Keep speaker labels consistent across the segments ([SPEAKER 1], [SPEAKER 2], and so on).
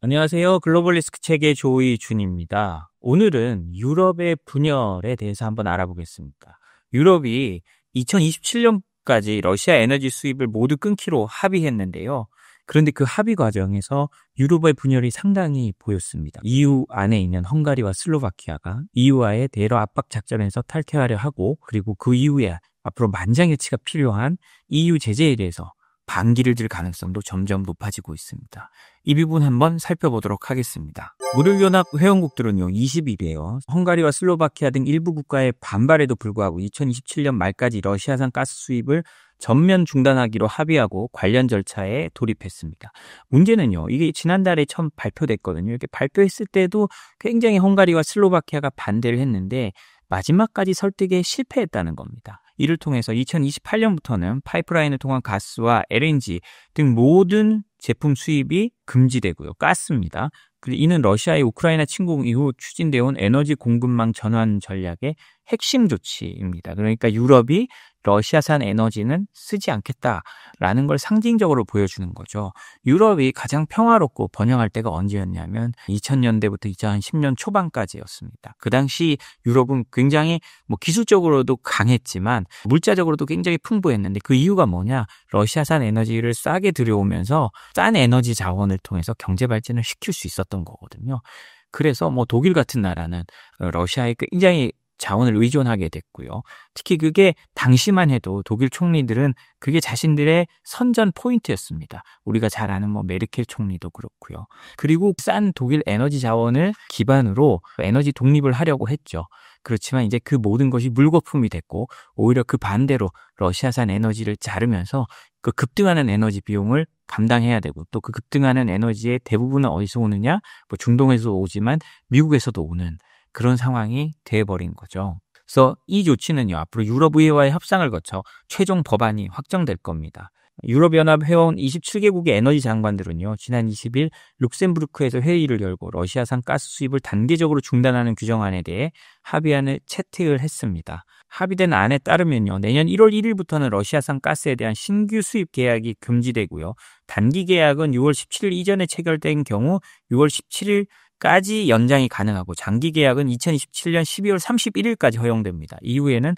[SPEAKER 1] 안녕하세요. 글로벌 리스크 책의 조이준입니다. 오늘은 유럽의 분열에 대해서 한번 알아보겠습니다. 유럽이 2027년까지 러시아 에너지 수입을 모두 끊기로 합의했는데요. 그런데 그 합의 과정에서 유럽의 분열이 상당히 보였습니다. EU 안에 있는 헝가리와 슬로바키아가 EU와의 대러 압박 작전에서 탈퇴하려 하고, 그리고 그 이후에 앞으로 만장일치가 필요한 EU 제재에 대해서 반기를 들 가능성도 점점 높아지고 있습니다. 이 부분 한번 살펴보도록 하겠습니다. 무역연합 회원국들은요, 20일에요. 헝가리와 슬로바키아 등 일부 국가의 반발에도 불구하고 2027년 말까지 러시아산 가스 수입을 전면 중단하기로 합의하고 관련 절차에 돌입했습니다. 문제는요, 이게 지난달에 처음 발표됐거든요. 이렇게 발표했을 때도 굉장히 헝가리와 슬로바키아가 반대를 했는데 마지막까지 설득에 실패했다는 겁니다. 이를 통해서 2028년부터는 파이프라인을 통한 가스와 LNG 등 모든 제품 수입이 금지되고요. 가스입니다. 그리고 이는 러시아의 우크라이나 침공 이후 추진되어 온 에너지 공급망 전환 전략의 핵심 조치입니다. 그러니까 유럽이 러시아산 에너지는 쓰지 않겠다라는 걸 상징적으로 보여주는 거죠. 유럽이 가장 평화롭고 번영할 때가 언제였냐면 2000년대부터 2010년 초반까지였습니다. 그 당시 유럽은 굉장히 기술적으로도 강했지만 물자적으로도 굉장히 풍부했는데, 그 이유가 뭐냐? 러시아산 에너지를 싸게 들여오면서 싼 에너지 자원을 통해서 경제 발전을 시킬 수 있었던 거거든요. 그래서 독일 같은 나라는 러시아에 굉장히 자원을 의존하게 됐고요. 특히 그게 당시만 해도 독일 총리들은 그게 자신들의 선전 포인트였습니다. 우리가 잘 아는 메르켈 총리도 그렇고요. 그리고 싼 독일 에너지 자원을 기반으로 에너지 독립을 하려고 했죠. 그렇지만 이제 그 모든 것이 물거품이 됐고, 오히려 그 반대로 러시아산 에너지를 자르면서 그 급등하는 에너지 비용을 감당해야 되고, 또 그 급등하는 에너지의 대부분은 어디서 오느냐? 중동에서 오지만 미국에서도 오는 그런 상황이 돼버린 거죠. 그래서 이 조치는요, 앞으로 유럽의회와의 협상을 거쳐 최종 법안이 확정될 겁니다. 유럽연합 회원 27개국의 에너지 장관들은요, 지난 20일 룩셈부르크에서 회의를 열고 러시아산 가스 수입을 단계적으로 중단하는 규정안에 대해 합의안을 채택을 했습니다. 합의된 안에 따르면요, 내년 1월 1일부터는 러시아산 가스에 대한 신규 수입 계약이 금지되고요, 단기 계약은 6월 17일 이전에 체결된 경우 6월 17일 까지 연장이 가능하고, 장기 계약은 2027년 12월 31일까지 허용됩니다. 이후에는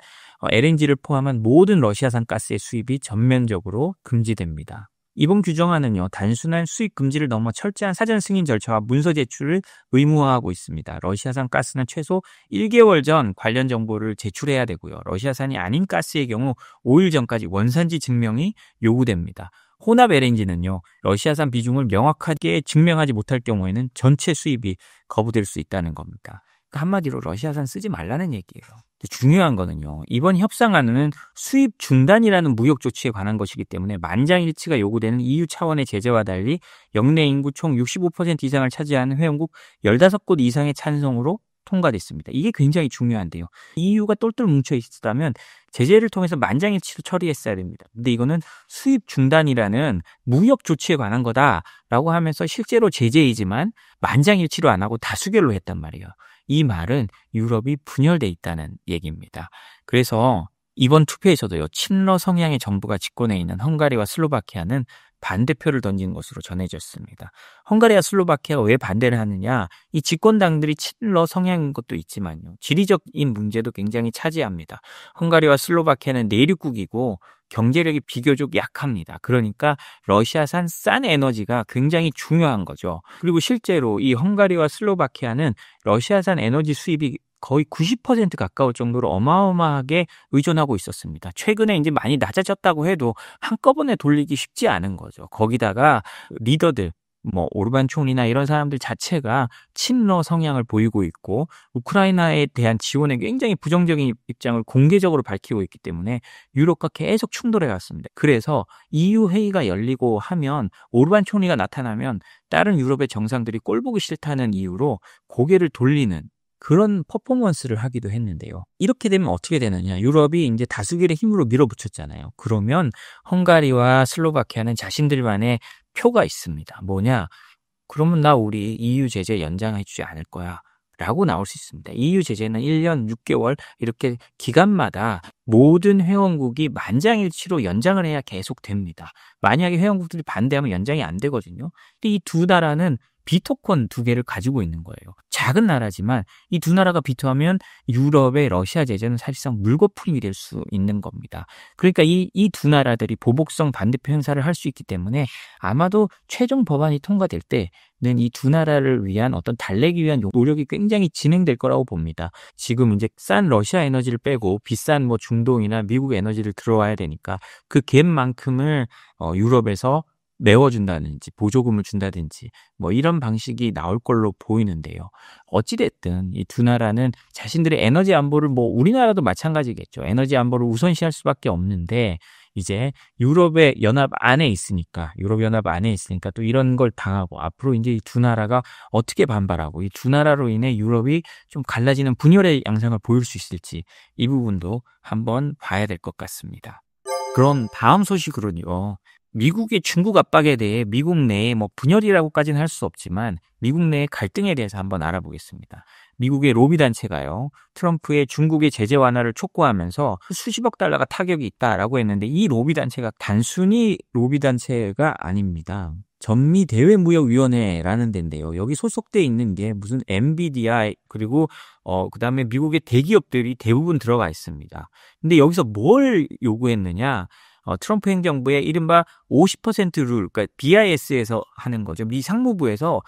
[SPEAKER 1] LNG를 포함한 모든 러시아산 가스의 수입이 전면적으로 금지됩니다. 이번 규정안은요, 단순한 수입 금지를 넘어 철저한 사전 승인 절차와 문서 제출을 의무화하고 있습니다. 러시아산 가스는 최소 1개월 전 관련 정보를 제출해야 되고요. 러시아산이 아닌 가스의 경우 5일 전까지 원산지 증명이 요구됩니다. 혼합 LNG는요, 러시아산 비중을 명확하게 증명하지 못할 경우에는 전체 수입이 거부될 수 있다는 겁니다. 그러니까 한마디로 러시아산 쓰지 말라는 얘기예요. 중요한 거는요, 이번 협상안은 수입 중단이라는 무역 조치에 관한 것이기 때문에 만장일치가 요구되는 EU 차원의 제재와 달리 역내 인구 총 65% 이상을 차지하는 회원국 15곳 이상의 찬성으로 통과됐습니다. 이게 굉장히 중요한데요. EU가 똘똘 뭉쳐 있었다면 제재를 통해서 만장일치로 처리했어야 됩니다. 근데 이거는 수입 중단이라는 무역 조치에 관한 거다라고 하면서 실제로 제재이지만 만장일치로 안 하고 다수결로 했단 말이에요. 이 말은 유럽이 분열돼 있다는 얘기입니다. 그래서 이번 투표에서도요, 친러 성향의 정부가 집권해 있는 헝가리와 슬로바키아는 반대표를 던진 것으로 전해졌습니다. 헝가리와 슬로바키아가 왜 반대를 하느냐? 이 집권당들이 친러 성향인 것도 있지만요, 지리적인 문제도 굉장히 차지합니다. 헝가리와 슬로바키아는 내륙국이고 경제력이 비교적 약합니다. 그러니까 러시아산 싼 에너지가 굉장히 중요한 거죠. 그리고 실제로 이 헝가리와 슬로바키아는 러시아산 에너지 수입이 거의 90% 가까울 정도로 어마어마하게 의존하고 있었습니다. 최근에 이제 많이 낮아졌다고 해도 한꺼번에 돌리기 쉽지 않은 거죠. 거기다가 리더들, 오르반 총리나 이런 사람들 자체가 친러 성향을 보이고 있고, 우크라이나에 대한 지원에 굉장히 부정적인 입장을 공개적으로 밝히고 있기 때문에 유럽과 계속 충돌해 왔습니다. 그래서 EU 회의가 열리고 하면 오르반 총리가 나타나면 다른 유럽의 정상들이 꼴보기 싫다는 이유로 고개를 돌리는 그런 퍼포먼스를 하기도 했는데요. 이렇게 되면 어떻게 되느냐? 유럽이 이제 다수결의 힘으로 밀어붙였잖아요. 그러면 헝가리와 슬로바키아는 자신들만의 표가 있습니다. 뭐냐? 그러면 우리 EU 제재 연장해주지 않을 거야 라고 나올 수 있습니다. EU 제재는 1년 6개월 이렇게 기간마다 모든 회원국이 만장일치로 연장을 해야 계속 됩니다. 만약에 회원국들이 반대하면 연장이 안 되거든요. 근데 이 두 나라는 비토권 두 개를 가지고 있는 거예요. 작은 나라지만 이 두 나라가 비토하면 유럽의 러시아 제재는 사실상 물거품이 될 수 있는 겁니다. 그러니까 이 두 나라들이 보복성 반대표 행사를 할 수 있기 때문에 아마도 최종 법안이 통과될 때는 이 두 나라를 위한 어떤 달래기 위한 노력이 굉장히 진행될 거라고 봅니다. 지금 이제 싼 러시아 에너지를 빼고 비싼 뭐 중동이나 미국 에너지를 들어와야 되니까 그 갭만큼을 유럽에서 메워준다든지 보조금을 준다든지 뭐 이런 방식이 나올 걸로 보이는데요. 어찌됐든 이 두 나라는 자신들의 에너지 안보를 뭐 우리나라도 마찬가지겠죠. 에너지 안보를 우선시할 수밖에 없는데 이제 유럽 연합 안에 있으니까 또 이런 걸 당하고 앞으로 이제 이 두 나라가 어떻게 반발하고 이 두 나라로 인해 유럽이 좀 갈라지는 분열의 양상을 보일 수 있을지 이 부분도 한번 봐야 될 것 같습니다. 그럼 다음 소식으로는요. 미국의 중국 압박에 대해 미국 내에 뭐 분열이라고까지는 할 수 없지만 미국 내의 갈등에 대해서 한번 알아보겠습니다. 미국의 로비 단체가요. 트럼프의 중국의 제재 완화를 촉구하면서 수십억 달러가 타격이 있다라고 했는데 이 로비 단체가 단순히 로비 단체가 아닙니다. 전미대외무역위원회라는 데인데요. 여기 소속돼 있는 게 무슨 엔비디아 그리고 그다음에 미국의 대기업들이 대부분 들어가 있습니다. 근데 여기서 뭘 요구했느냐? 트럼프 행정부의 이른바 50% 룰, 그러니까 BIS에서 하는 거죠. 미 상무부에서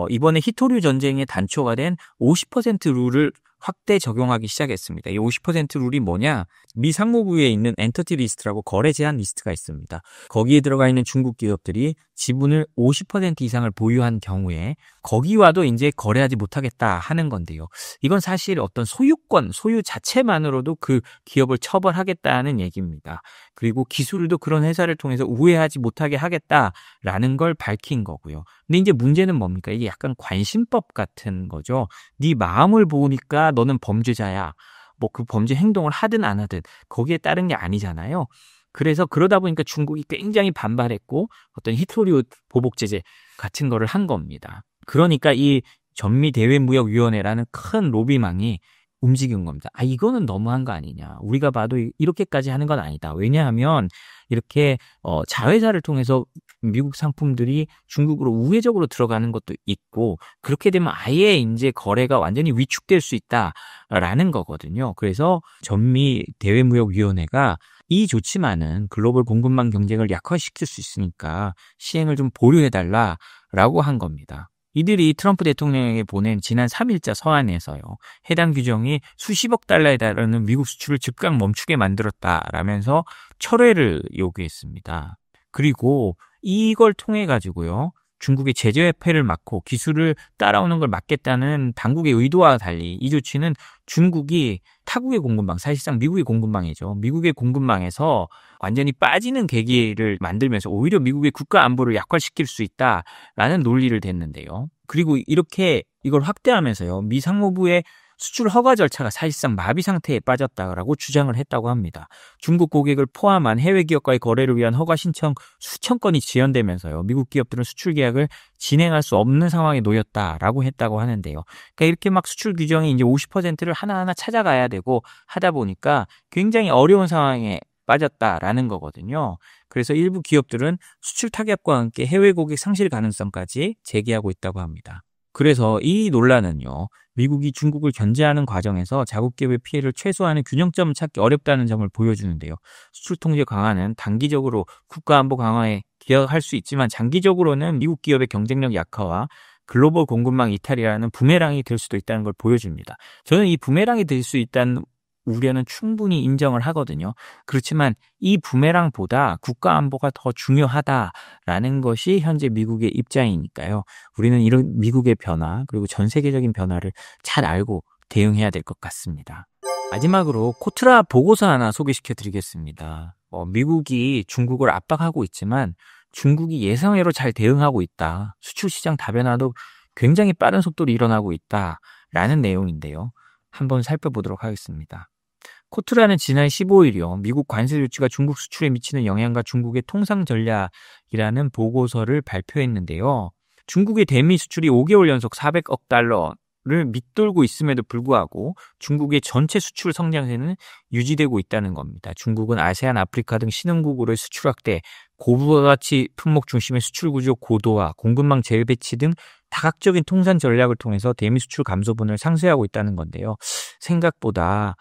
[SPEAKER 1] 이번에 히토류 전쟁의 단초가 된 50% 룰을 확대 적용하기 시작했습니다. 이 50% 룰이 뭐냐? 미 상무부에 있는 엔터티 리스트라고 거래 제한 리스트가 있습니다. 거기에 들어가 있는 중국 기업들이 지분을 50% 이상을 보유한 경우에 거기와도 이제 거래하지 못하겠다 하는 건데요. 이건 사실 어떤 소유권, 소유 자체만으로도 그 기업을 처벌하겠다는 얘기입니다. 그리고 기술도 그런 회사를 통해서 우회하지 못하게 하겠다라는 걸 밝힌 거고요. 근데 이제 문제는 뭡니까? 이게 약간 관심법 같은 거죠. 네 마음을 보니까 너는 범죄자야. 뭐 그 범죄 행동을 하든 안 하든 거기에 따른 게 아니잖아요. 그래서 그러다 보니까 중국이 굉장히 반발했고 어떤 히토류 보복 제재 같은 거를 한 겁니다. 그러니까 이 전미대외무역위원회라는 큰 로비망이 움직인 겁니다. 이거는 너무한 거 아니냐. 우리가 봐도 이렇게까지 하는 건 아니다. 왜냐하면 이렇게 자회사를 통해서 미국 상품들이 중국으로 우회적으로 들어가는 것도 있고 그렇게 되면 아예 이제 거래가 완전히 위축될 수 있다라는 거거든요. 그래서 전미대외무역위원회가 이 좋지만은 글로벌 공급망 경쟁을 약화시킬 수 있으니까 시행을 좀 보류해달라라고 한 겁니다. 이들이 트럼프 대통령에게 보낸 지난 3일자 서한에서요. 해당 규정이 수십억 달러에 달하는 미국 수출을 즉각 멈추게 만들었다라면서 철회를 요구했습니다. 그리고 이걸 통해 가지고요. 중국의 제재 회피를 막고 기술을 따라오는 걸 막겠다는 당국의 의도와 달리 이 조치는 중국이 타국의 공급망, 사실상 미국의 공급망이죠. 미국의 공급망에서 완전히 빠지는 계기를 만들면서 오히려 미국의 국가 안보를 약화시킬 수 있다라는 논리를 댔는데요. 그리고 이렇게 이걸 확대하면서요. 미 상무부의 수출 허가 절차가 사실상 마비 상태에 빠졌다라고 주장을 했다고 합니다. 중국 고객을 포함한 해외 기업과의 거래를 위한 허가 신청 수천 건이 지연되면서요. 미국 기업들은 수출 계약을 진행할 수 없는 상황에 놓였다라고 했다고 하는데요. 그러니까 이렇게 막 수출 규정이 이제 50%를 하나하나 찾아가야 되고 하다 보니까 굉장히 어려운 상황에 빠졌다라는 거거든요. 그래서 일부 기업들은 수출 타격과 함께 해외 고객 상실 가능성까지 제기하고 있다고 합니다. 그래서 이 논란은요. 미국이 중국을 견제하는 과정에서 자국 기업의 피해를 최소화하는 균형점을 찾기 어렵다는 점을 보여주는데요. 수출 통제 강화는 단기적으로 국가 안보 강화에 기여할 수 있지만 장기적으로는 미국 기업의 경쟁력 약화와 글로벌 공급망 이탈이라는 부메랑이 될 수도 있다는 걸 보여줍니다. 저는 이 부메랑이 될 수 있다는 우려는 충분히 인정을 하거든요. 그렇지만 이 부메랑보다 국가 안보가 더 중요하다라는 것이 현재 미국의 입장이니까요. 우리는 이런 미국의 변화 그리고 전 세계적인 변화를 잘 알고 대응해야 될 것 같습니다. 마지막으로 코트라 보고서 하나 소개시켜 드리겠습니다. 미국이 중국을 압박하고 있지만 중국이 예상외로 잘 대응하고 있다. 수출 시장 다변화도 굉장히 빠른 속도로 일어나고 있다라는 내용인데요. 한번 살펴보도록 하겠습니다. 코트라는 지난 15일이요. 미국 관세 조치가 중국 수출에 미치는 영향과 중국의 통상 전략이라는 보고서를 발표했는데요. 중국의 대미 수출이 5개월 연속 400억 달러를 밑돌고 있음에도 불구하고 중국의 전체 수출 성장세는 유지되고 있다는 겁니다. 중국은 아세안, 아프리카 등 신흥국으로의 수출 확대, 고부가가치 품목 중심의 수출 구조 고도화, 공급망 재배치 등 다각적인 통산 전략을 통해서 대미 수출 감소분을 상쇄하고 있다는 건데요. 생각보다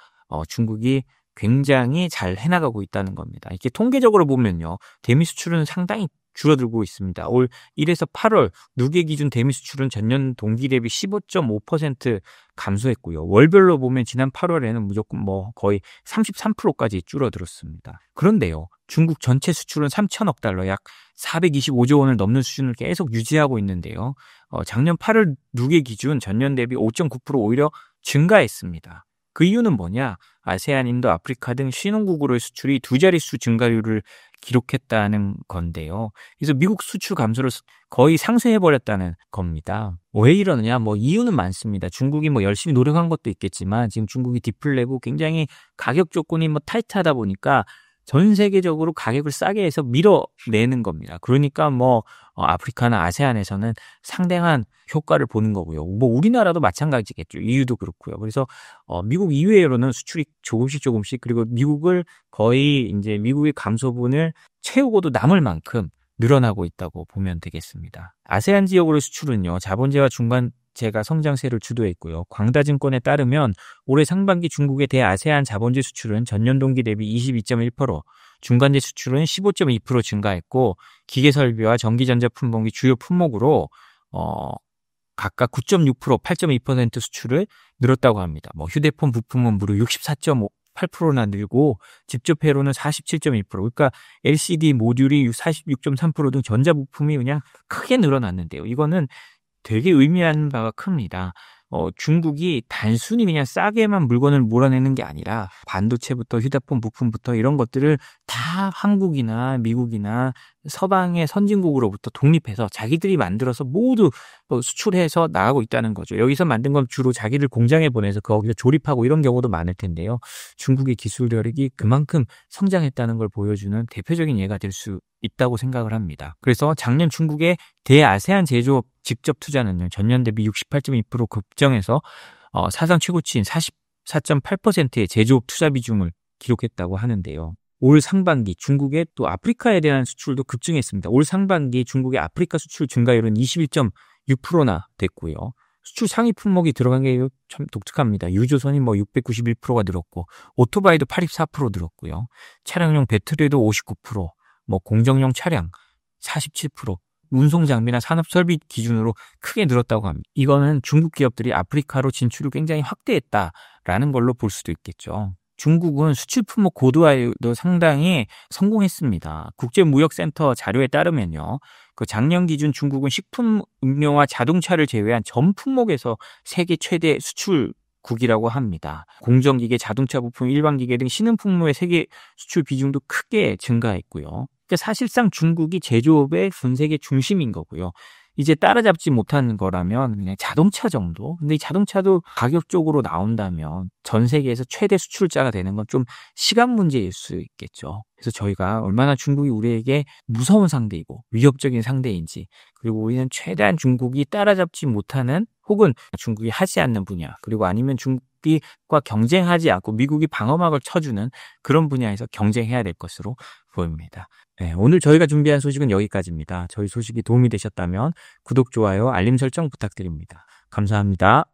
[SPEAKER 1] 중국이 굉장히 잘 해나가고 있다는 겁니다. 이렇게 통계적으로 보면요, 대미 수출은 상당히 줄어들고 있습니다. 올 1에서 8월 누계 기준 대미 수출은 전년 동기 대비 15.5% 감소했고요. 월별로 보면 지난 8월에는 무조건 거의 33%까지 줄어들었습니다. 그런데요, 중국 전체 수출은 3천억 달러, 약 425조 원을 넘는 수준을 계속 유지하고 있는데요. 작년 8월 누계 기준 전년 대비 5.9% 오히려 증가했습니다. 그 이유는 뭐냐? 아세안, 인도, 아프리카 등 신흥국으로의 수출이 두 자릿수 증가율을 기록했다는 건데요. 그래서 미국 수출 감소를 거의 상쇄해버렸다는 겁니다. 왜 이러느냐? 이유는 많습니다. 중국이 열심히 노력한 것도 있겠지만 지금 중국이 디플레고 굉장히 가격 조건이 타이트하다 보니까 전 세계적으로 가격을 싸게 해서 밀어내는 겁니다. 그러니까 아프리카나 아세안에서는 상당한 효과를 보는 거고요. 우리나라도 마찬가지겠죠. EU도 그렇고요. 그래서 미국 이외로는 수출이 조금씩 그리고 미국을 거의 이제 미국의 감소분을 채우고도 남을 만큼 늘어나고 있다고 보면 되겠습니다. 아세안 지역으로의 수출은요, 자본재와 중간재가 성장세를 주도했고요. 광다증권에 따르면 올해 상반기 중국의 대아세안 자본재 수출은 전년 동기 대비 22.1%, 중간재 수출은 15.2% 증가했고, 기계설비와 전기전자 품목이 주요 품목으로 각각 9.6%, 8.2% 수출을 늘었다고 합니다. 휴대폰 부품은 무려 64.8%나 늘고 직접 회로는 47.2%, 그러니까 LCD 모듈이 46.3% 등 전자부품이 그냥 크게 늘어났는데요. 이거는 되게 의미하는 바가 큽니다. 중국이 단순히 그냥 싸게만 물건을 몰아내는 게 아니라 반도체부터 휴대폰 부품부터 이런 것들을 다 한국이나 미국이나 서방의 선진국으로부터 독립해서 자기들이 만들어서 모두 수출해서 나가고 있다는 거죠. 여기서 만든 건 주로 자기들 공장에 보내서 거기서 조립하고 이런 경우도 많을 텐데요. 중국의 기술력이 그만큼 성장했다는 걸 보여주는 대표적인 예가 될 수 있다고 생각을 합니다. 그래서 작년 중국의 대아세안 제조업 직접 투자는요, 전년 대비 68.2% 급증해서 사상 최고치인 44.8%의 제조업 투자 비중을 기록했다고 하는데요. 올 상반기 중국의 또 아프리카에 대한 수출도 급증했습니다. 올 상반기 중국의 아프리카 수출 증가율은 21.6%나 됐고요. 수출 상위 품목이 들어간 게 참 독특합니다. 유조선이 691%가 늘었고, 오토바이도 84% 늘었고요. 차량용 배터리도 59%, 공정용 차량 47%, 운송 장비나 산업 설비 기준으로 크게 늘었다고 합니다. 이거는 중국 기업들이 아프리카로 진출을 굉장히 확대했다라는 걸로 볼 수도 있겠죠. 중국은 수출 품목 고도화에도 상당히 성공했습니다. 국제무역센터 자료에 따르면요, 그 작년 기준 중국은 식품, 음료와 자동차를 제외한 전 품목에서 세계 최대 수출국이라고 합니다. 공정기계, 자동차 부품, 일반기계 등 신흥품목의 세계 수출 비중도 크게 증가했고요. 그러니까 사실상 중국이 제조업의 전 세계 중심인 거고요. 이제 따라잡지 못하는 거라면 그냥 자동차 정도? 근데 이 자동차도 가격적으로 나온다면 전 세계에서 최대 수출자가 되는 건 좀 시간 문제일 수 있겠죠. 그래서 저희가 얼마나 중국이 우리에게 무서운 상대이고 위협적인 상대인지, 그리고 우리는 최대한 중국이 따라잡지 못하는 혹은 중국이 하지 않는 분야, 그리고 아니면 중국과 경쟁하지 않고 미국이 방어막을 쳐주는 그런 분야에서 경쟁해야 될 것으로 보입니다. 네, 오늘 저희가 준비한 소식은 여기까지입니다. 저희 소식이 도움이 되셨다면 구독, 좋아요, 알림 설정 부탁드립니다. 감사합니다.